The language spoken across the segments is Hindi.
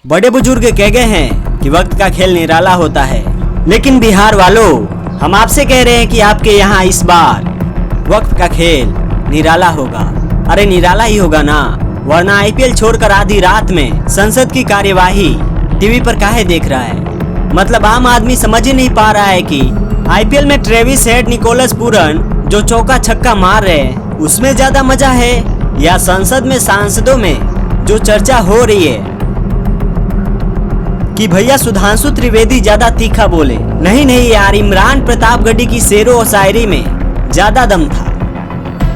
बड़े बुजुर्ग कह गए हैं कि वक्त का खेल निराला होता है, लेकिन बिहार वालों हम आपसे कह रहे हैं कि आपके यहाँ इस बार वक्त का खेल निराला होगा। अरे निराला ही होगा ना, वरना आईपीएल छोड़कर आधी रात में संसद की कार्यवाही टीवी पर काहे देख रहा है। मतलब आम आदमी समझ ही नहीं पा रहा है कि आईपीएल में ट्रेविस हेड, निकोलस पूरन जो चौका छक्का मार रहे हैं उसमें ज्यादा मजा है, या संसद में सांसदों में जो चर्चा हो रही है कि भैया सुधांशु त्रिवेदी ज्यादा तीखा बोले। नहीं यार, इमरान प्रतापगढ़ी की शेरो और शायरी में ज्यादा दम था।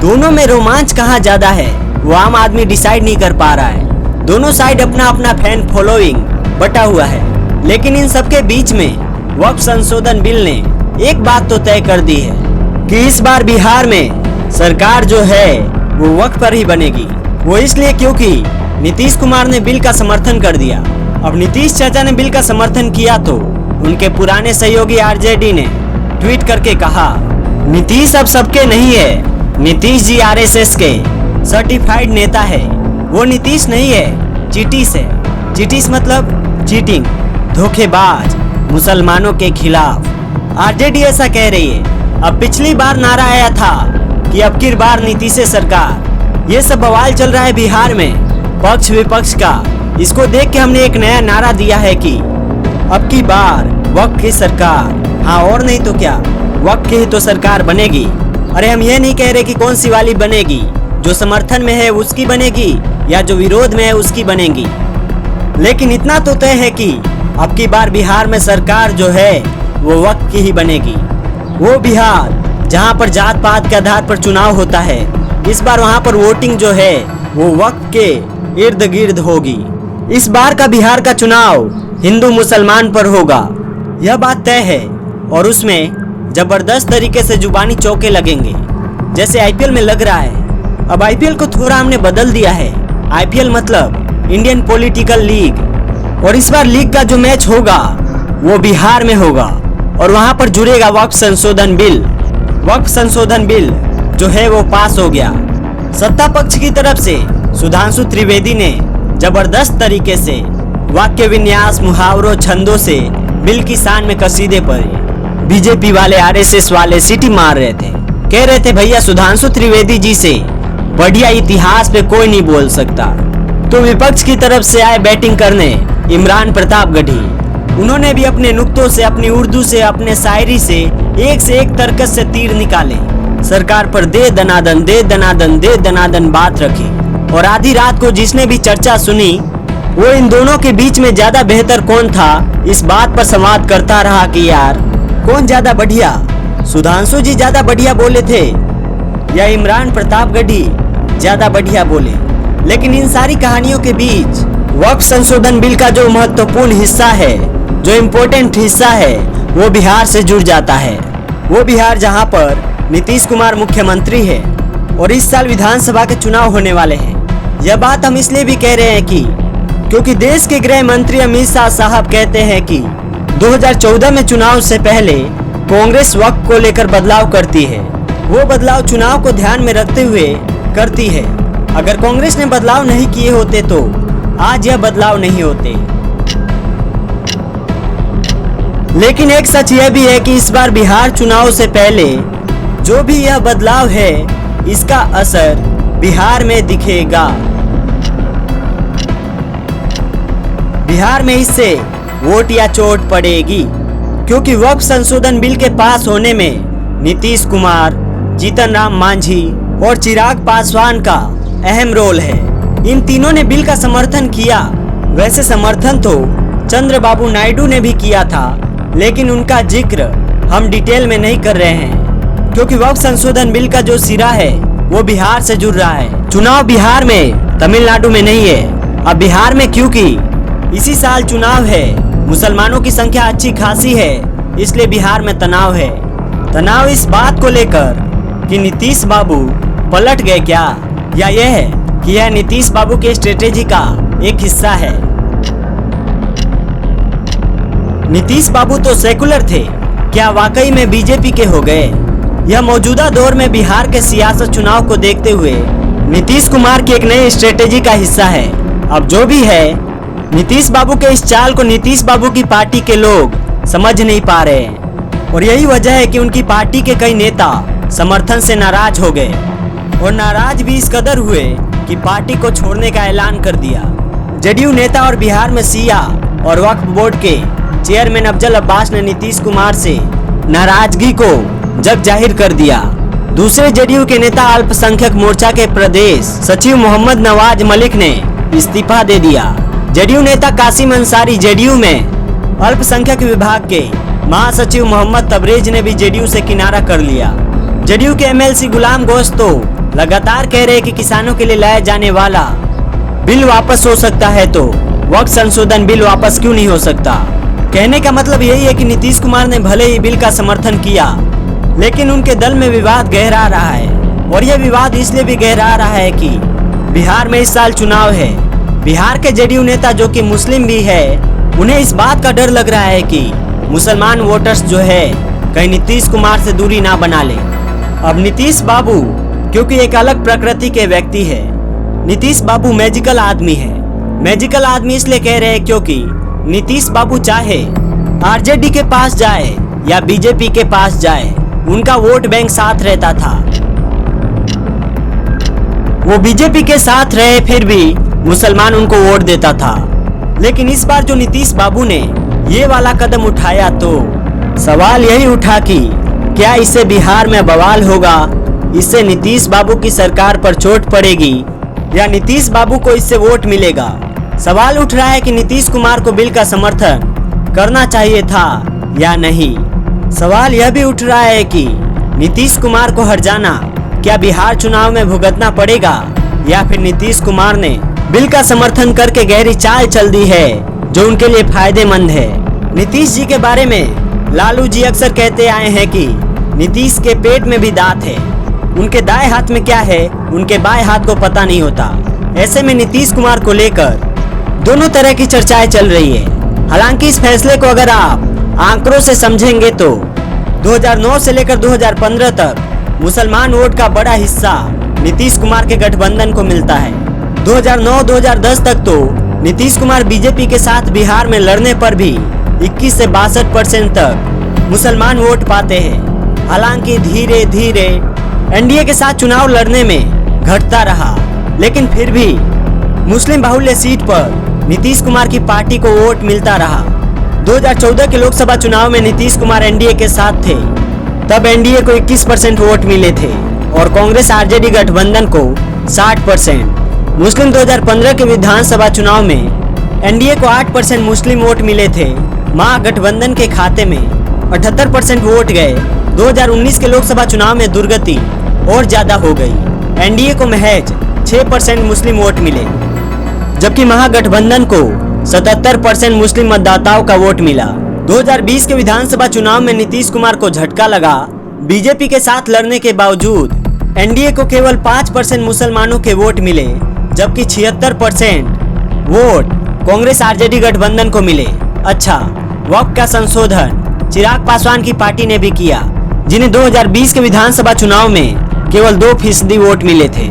दोनों में रोमांच कहाँ ज्यादा है वो आम आदमी डिसाइड नहीं कर पा रहा है। दोनों साइड अपना अपना फैन फॉलोइंग बटा हुआ है, लेकिन इन सबके बीच में वक्फ संशोधन बिल ने एक बात तो तय कर दी है कि इस बार बिहार में सरकार जो है वो वक्त पर ही बनेगी। वो इसलिए क्योंकि नीतीश कुमार ने बिल का समर्थन कर दिया। अब नीतीश चाचा ने बिल का समर्थन किया तो उनके पुराने सहयोगी आरजेडी ने ट्वीट करके कहा, नीतीश अब सबके नहीं है, नीतीश जी आरएसएस के सर्टिफाइड नेता है। वो नीतीश नहीं है, चीटीस है। चीटीस मतलब चीटिंग, धोखेबाज, मुसलमानों के खिलाफ। आरजेडी ऐसा कह रही है। अब पिछली बार नारा आया था कि अब की बार नीतीश सरकार। ये सब बवाल चल रहा है बिहार में पक्ष विपक्ष का। इसको देख के हमने एक नया नारा दिया है कि अब की बार वक्त की सरकार। हाँ और नहीं तो क्या, वक्त की ही तो सरकार बनेगी। अरे हम ये नहीं कह रहे कि कौन सी वाली बनेगी, जो समर्थन में है उसकी बनेगी या जो विरोध में है उसकी बनेगी, लेकिन इतना तो तय है कि अब की बार बिहार में सरकार जो है वो वक्त की ही बनेगी। वो बिहार जहाँ पर जात पात के आधार पर चुनाव होता है, इस बार वहाँ पर वोटिंग जो है वो वक्त के इर्द गिर्द होगी। इस बार का बिहार का चुनाव हिंदू मुसलमान पर होगा, यह बात तय है। और उसमें जबरदस्त तरीके से जुबानी चौके लगेंगे, जैसे आईपीएल में लग रहा है। अब आईपीएल को थोड़ा हमने बदल दिया है। आईपीएल मतलब इंडियन पॉलिटिकल लीग, और इस बार लीग का जो मैच होगा वो बिहार में होगा और वहां पर जुड़ेगा वक्फ संशोधन बिल। वक्फ संशोधन बिल जो है वो पास हो गया। सत्ता पक्ष की तरफ से सुधांशु त्रिवेदी ने जबरदस्त तरीके से वाक्य विन्यास, मुहावरों, छंदों से बिल की शान में कसीदे पड़े। बीजेपी वाले, आरएसएस वाले सीटी मार रहे थे, कह रहे थे भैया सुधांशु त्रिवेदी जी से बढ़िया इतिहास पे कोई नहीं बोल सकता। तो विपक्ष की तरफ से आए बैटिंग करने इमरान प्रतापगढ़ी। उन्होंने भी अपने नुक्तों से, अपनी उर्दू से, अपने शायरी से एक तर्कस से तीर निकाले। सरकार पर दे दनादन, दे दनादन, दे दनादन बात रखी। और आधी रात को जिसने भी चर्चा सुनी वो इन दोनों के बीच में ज्यादा बेहतर कौन था, इस बात पर संवाद करता रहा कि यार कौन ज्यादा बढ़िया, सुधांशु जी ज्यादा बढ़िया बोले थे या इमरान प्रतापगढ़ी ज्यादा बढ़िया बोले। लेकिन इन सारी कहानियों के बीच वक्फ संशोधन बिल का जो महत्वपूर्ण हिस्सा है, जो इम्पोर्टेंट हिस्सा है, वो बिहार से जुड़ जाता है। वो बिहार जहाँ पर नीतीश कुमार मुख्यमंत्री है और इस साल विधानसभा के चुनाव होने वाले हैं। यह बात हम इसलिए भी कह रहे हैं कि क्योंकि देश के गृह मंत्री अमित शाह साहब कहते हैं कि 2014 में चुनाव से पहले कांग्रेस वक्फ को लेकर बदलाव करती है। वो बदलाव चुनाव को ध्यान में रखते हुए करती है। अगर कांग्रेस ने बदलाव नहीं किए होते तो आज यह बदलाव नहीं होते। लेकिन एक सच यह भी है कि इस बार बिहार चुनाव से पहले जो भी यह बदलाव है, इसका असर बिहार में दिखेगा। बिहार में इससे वोट या चोट पड़ेगी, क्योंकि वक्फ संशोधन बिल के पास होने में नीतीश कुमार, जीतन राम मांझी और चिराग पासवान का अहम रोल है। इन तीनों ने बिल का समर्थन किया। वैसे समर्थन तो चंद्रबाबू नायडू ने भी किया था, लेकिन उनका जिक्र हम डिटेल में नहीं कर रहे हैं, क्योंकि वक्फ संशोधन बिल का जो सिरा है वो बिहार से जुड़ रहा है। चुनाव बिहार में, तमिलनाडु में नहीं है। अब बिहार में क्योंकि इसी साल चुनाव है, मुसलमानों की संख्या अच्छी खासी है, इसलिए बिहार में तनाव है। तनाव इस बात को लेकर कि नीतीश बाबू पलट गए क्या, या यह है कि यह नीतीश बाबू के स्ट्रेटेजी का एक हिस्सा है। नीतीश बाबू तो सेकुलर थे, क्या वाकई में बीजेपी के हो गए? यह मौजूदा दौर में बिहार के सियासत चुनाव को देखते हुए नीतीश कुमार की एक नई स्ट्रेटेजी का हिस्सा है। अब जो भी है, नीतीश बाबू के इस चाल को नीतीश बाबू की पार्टी के लोग समझ नहीं पा रहे हैं और यही वजह है कि उनकी पार्टी के कई नेता समर्थन से नाराज हो गए और नाराज भी इस कदर हुए कि पार्टी को छोड़ने का ऐलान कर दिया। जेडीयू नेता और बिहार में सिया और वक्फ बोर्ड के चेयरमैन अफजल अब्बास ने नीतीश कुमार से नाराजगी को जग जाहिर कर दिया। दूसरे जेडीयू के नेता अल्पसंख्यक मोर्चा के प्रदेश सचिव मोहम्मद नवाज मलिक ने इस्तीफा दे दिया। जेडीयू नेता कासिम अंसारी जेडीयू में अल्पसंख्यक विभाग के महासचिव मोहम्मद तबरेज ने भी जेडीयू से किनारा कर लिया। जेडीयू के एमएलसी गुलाम गोश्त तो लगातार कह रहे कि किसानों के लिए लाया जाने वाला बिल वापस हो सकता है तो वक्त संशोधन बिल वापस क्यों नहीं हो सकता। कहने का मतलब यही है कि नीतीश कुमार ने भले ही बिल का समर्थन किया लेकिन उनके दल में विवाद गहरा रहा है और यह विवाद इसलिए भी गहरा रहा है कि बिहार में इस साल चुनाव है। बिहार के जेडीयू नेता जो कि मुस्लिम भी है उन्हें इस बात का डर लग रहा है कि मुसलमान वोटर्स जो है कहीं नीतीश कुमार से दूरी ना बना ले। अब नीतीश बाबू क्योंकि एक अलग प्रकृति के व्यक्ति है, नीतीश बाबू मैजिकल आदमी है। मैजिकल आदमी इसलिए कह रहे हैं क्योंकि नीतीश बाबू चाहे आरजेडी के पास जाए या बीजेपी के पास जाए उनका वोट बैंक साथ रहता था। वो बीजेपी के साथ रहे फिर भी मुसलमान उनको वोट देता था। लेकिन इस बार जो नीतीश बाबू ने ये वाला कदम उठाया तो सवाल यही उठा कि क्या इससे बिहार में बवाल होगा, इससे नीतीश बाबू की सरकार पर चोट पड़ेगी या नीतीश बाबू को इससे वोट मिलेगा। सवाल उठ रहा है कि नीतीश कुमार को बिल का समर्थन करना चाहिए था या नहीं। सवाल यह भी उठ रहा है कि नीतीश कुमार को हर जाना क्या बिहार चुनाव में भुगतना पड़ेगा या फिर नीतीश कुमार ने बिल का समर्थन करके गहरी चाल चल दी है जो उनके लिए फायदेमंद है। नीतीश जी के बारे में लालू जी अक्सर कहते आए हैं कि नीतीश के पेट में भी दांत है, उनके दाएं हाथ में क्या है उनके बाएं हाथ को पता नहीं होता। ऐसे में नीतीश कुमार को लेकर दोनों तरह की चर्चाएं चल रही है। हालांकि इस फैसले को अगर आप आंकड़ों से समझेंगे तो 2009 से लेकर 2015 तक मुसलमान वोट का बड़ा हिस्सा नीतीश कुमार के गठबंधन को मिलता है। 2009-2010 तक तो नीतीश कुमार बीजेपी के साथ बिहार में लड़ने पर भी 21 से 62% तक मुसलमान वोट पाते हैं। हालांकि धीरे धीरे एनडीए के साथ चुनाव लड़ने में घटता रहा लेकिन फिर भी मुस्लिम बाहुल्य सीट पर नीतीश कुमार की पार्टी को वोट मिलता रहा। 2014 के लोकसभा चुनाव में नीतीश कुमार एनडीए के साथ थे, तब एनडीए को 21% वोट मिले थे और कांग्रेस आरजेडी गठबंधन को 60%। मुस्लिम 2015 के विधानसभा चुनाव में एनडीए को 8% मुस्लिम वोट मिले थे, महागठबंधन के खाते में 78% वोट गए। 2019 के लोकसभा चुनाव में दुर्गति और ज्यादा हो गई, एनडीए को महज 6% मुस्लिम वोट मिले जबकि महागठबंधन को 77% मुस्लिम मतदाताओं का वोट मिला। 2020 के विधानसभा चुनाव में नीतीश कुमार को झटका लगा। बीजेपी के साथ लड़ने के बावजूद एनडीए को केवल 5% मुसलमानों के वोट मिले जबकि 76% वोट कांग्रेस आरजेडी गठबंधन को मिले। अच्छा, वक्त का संशोधन चिराग पासवान की पार्टी ने भी किया जिन्हें 2020 के विधानसभा चुनाव में केवल 2% वोट मिले थे।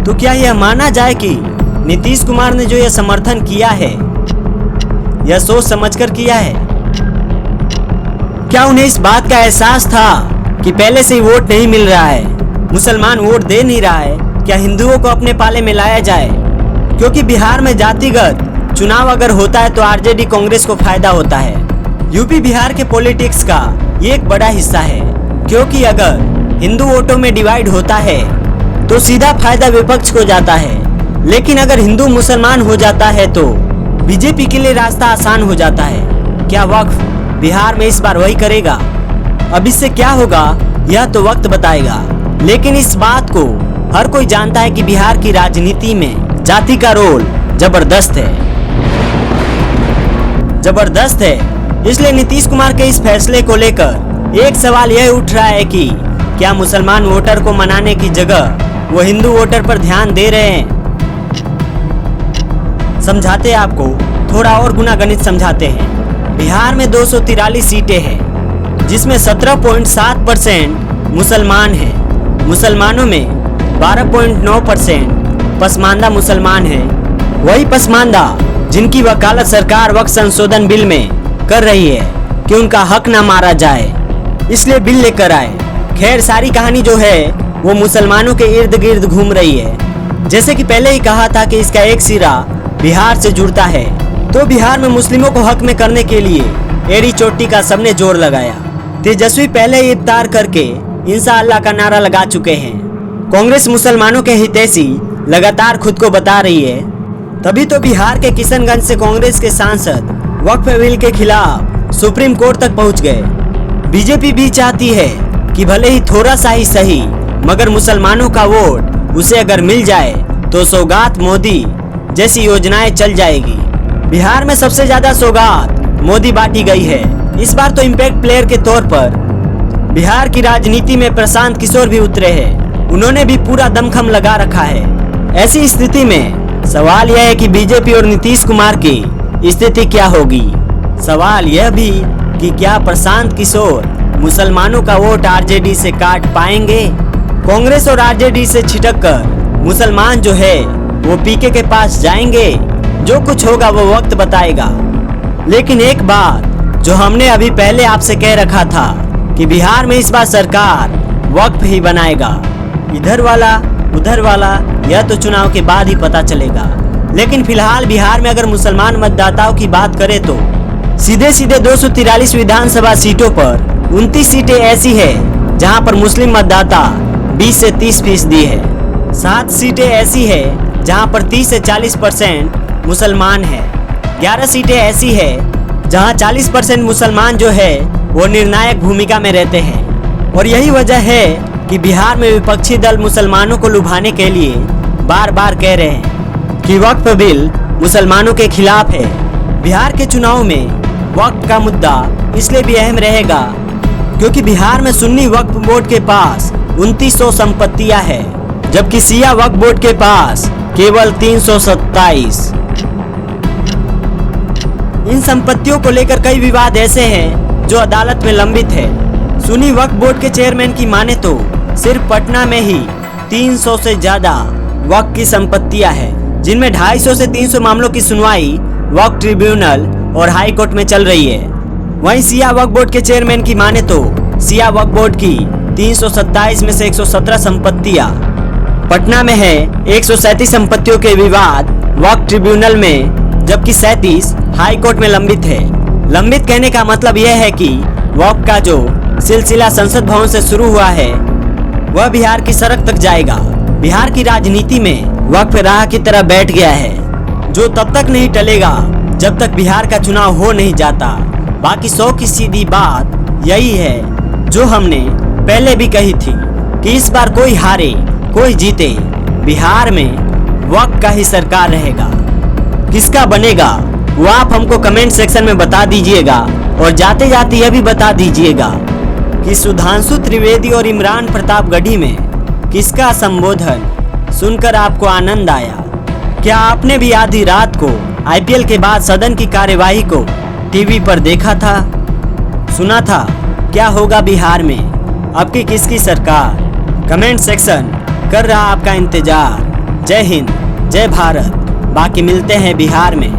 तो क्या यह माना जाए कि नीतीश कुमार ने जो यह समर्थन किया है यह सोच समझकर किया है? क्या उन्हें इस बात का एहसास था कि पहले से ही वोट नहीं मिल रहा है, मुसलमान वोट दे नहीं रहा है? क्या हिंदुओं को अपने पाले में लाया जाए? क्योंकि बिहार में जातिगत चुनाव अगर होता है तो आरजेडी कांग्रेस को फायदा होता है। यूपी बिहार के पॉलिटिक्स का ये एक बड़ा हिस्सा है क्योंकि अगर हिंदू वोटों में डिवाइड होता है तो सीधा फायदा विपक्ष को जाता है, लेकिन अगर हिंदू मुसलमान हो जाता है तो बीजेपी के लिए रास्ता आसान हो जाता है। क्या वक्फ बिहार में इस बार वही करेगा? अब इससे क्या होगा यह तो वक्त बताएगा, लेकिन इस बात को हर कोई जानता है कि बिहार की राजनीति में जाति का रोल जबरदस्त है। इसलिए नीतीश कुमार के इस फैसले को लेकर एक सवाल यह उठ रहा है कि क्या मुसलमान वोटर को मनाने की जगह वो हिंदू वोटर पर ध्यान दे रहे हैं? समझाते हैं आपको, थोड़ा और गुना गणित समझाते हैं। बिहार में 243 सीटें हैं जिसमें 17.7% मुसलमान हैं। मुसलमानों में 12.9% पसमानदा मुसलमान हैं। वही पसमानदा जिनकी वकालत सरकार वक्त संशोधन बिल में कर रही है कि उनका हक ना मारा जाए, इसलिए बिल लेकर आए। खैर, सारी कहानी जो है वो मुसलमानों के इर्द गिर्द घूम रही है। जैसे कि पहले ही कहा था कि इसका एक सिरा बिहार से जुड़ता है, तो बिहार में मुस्लिमों को हक में करने के लिए एड़ी चोटी का सबने जोर लगाया। तेजस्वी पहले ही इफ्तार करके इंशाअल्लाह का नारा लगा चुके हैं। कांग्रेस मुसलमानों के हितैषी लगातार खुद को बता रही है, तभी तो बिहार के किशनगंज से कांग्रेस के सांसद वक्फ बिल के खिलाफ सुप्रीम कोर्ट तक पहुंच गए। बीजेपी भी चाहती है कि भले ही थोड़ा सा ही सही, मगर मुसलमानों का वोट उसे अगर मिल जाए तो सौगात मोदी जैसी योजनाएं चल जाएगी। बिहार में सबसे ज्यादा सौगात मोदी बांटी गई है। इस बार तो इम्पैक्ट प्लेयर के तौर पर बिहार की राजनीति में प्रशांत किशोर भी उतरे हैं। उन्होंने भी पूरा दमखम लगा रखा है। ऐसी स्थिति में सवाल यह है कि बीजेपी और नीतीश कुमार की स्थिति क्या होगी। सवाल यह भी कि क्या प्रशांत किशोर मुसलमानों का वोट आरजेडी से काट पाएंगे। कांग्रेस और आरजेडी से छिटक कर मुसलमान जो है वो पीके के पास जाएंगे। जो कुछ होगा वो वक्त बताएगा। लेकिन एक बात जो हमने अभी पहले आपसे कह रखा था कि बिहार में इस बार सरकार वक्फ ही बनाएगा। इधर वाला उधर वाला यह तो चुनाव के बाद ही पता चलेगा। लेकिन फिलहाल बिहार में अगर मुसलमान मतदाताओं की बात करें तो सीधे सीधे 243 विधानसभा सीटों पर 29 सीटें ऐसी है जहां पर मुस्लिम मतदाता 20 से 30% है। 7 सीटें ऐसी है जहां पर 30 से 40% मुसलमान है। 11 सीटें ऐसी है जहां 40% मुसलमान जो है वो निर्णायक भूमिका में रहते हैं। और यही वजह है कि बिहार में विपक्षी दल मुसलमानों को लुभाने के लिए बार बार कह रहे हैं कि वक्फ बिल मुसलमानों के खिलाफ है। बिहार के चुनाव में वक्फ का मुद्दा इसलिए भी अहम रहेगा क्योंकि बिहार में सुन्नी वक्फ बोर्ड के पास 2900 संपत्तियां है, जबकि शिया वक्फ बोर्ड के पास केवल 327। इन संपत्तियों को लेकर कई विवाद ऐसे हैं जो अदालत में लंबित है। सुन्नी वक्फ बोर्ड के चेयरमैन की माने तो सिर्फ पटना में ही 300 से ज्यादा वक्फ की संपत्तियां हैं, जिनमें 250 से 300 मामलों की सुनवाई वक्फ ट्रिब्यूनल और हाई कोर्ट में चल रही है। वहीं शिया वक्फ बोर्ड के चेयरमैन की माने तो शिया वक्फ बोर्ड की 327 में से 117 संपत्तियां पटना में है। 137 संपत्तियों के विवाद वक्फ ट्रिब्यूनल में, जबकि 37 हाई कोर्ट में लंबित है। लंबित कहने का मतलब यह है कि वक्फ का जो सिलसिला संसद भवन से शुरू हुआ है वह बिहार की सड़क तक जाएगा। बिहार की राजनीति में वक्फ राह की तरह बैठ गया है, जो तब तक नहीं टलेगा जब तक बिहार का चुनाव हो नहीं जाता। बाकी 100 की सीधी बात यही है जो हमने पहले भी कही थी कि इस बार कोई हारे कोई जीते, बिहार में वक्फ का ही सरकार रहेगा। किसका बनेगा वो आप हमको कमेंट सेक्शन में बता दीजिएगा। और जाते जाते यह भी बता दीजिएगा कि सुधांशु त्रिवेदी और इमरान प्रतापगढ़ी में किसका संबोधन सुनकर आपको आनंद आया। क्या आपने भी आधी रात को आईपीएल के बाद सदन की कार्यवाही को टीवी पर देखा था, सुना था क्या होगा बिहार में, अब की किसकी सरकार? कमेंट सेक्शन कर रहा आपका इंतजार। जय हिंद, जय भारत। बाकी मिलते हैं बिहार में।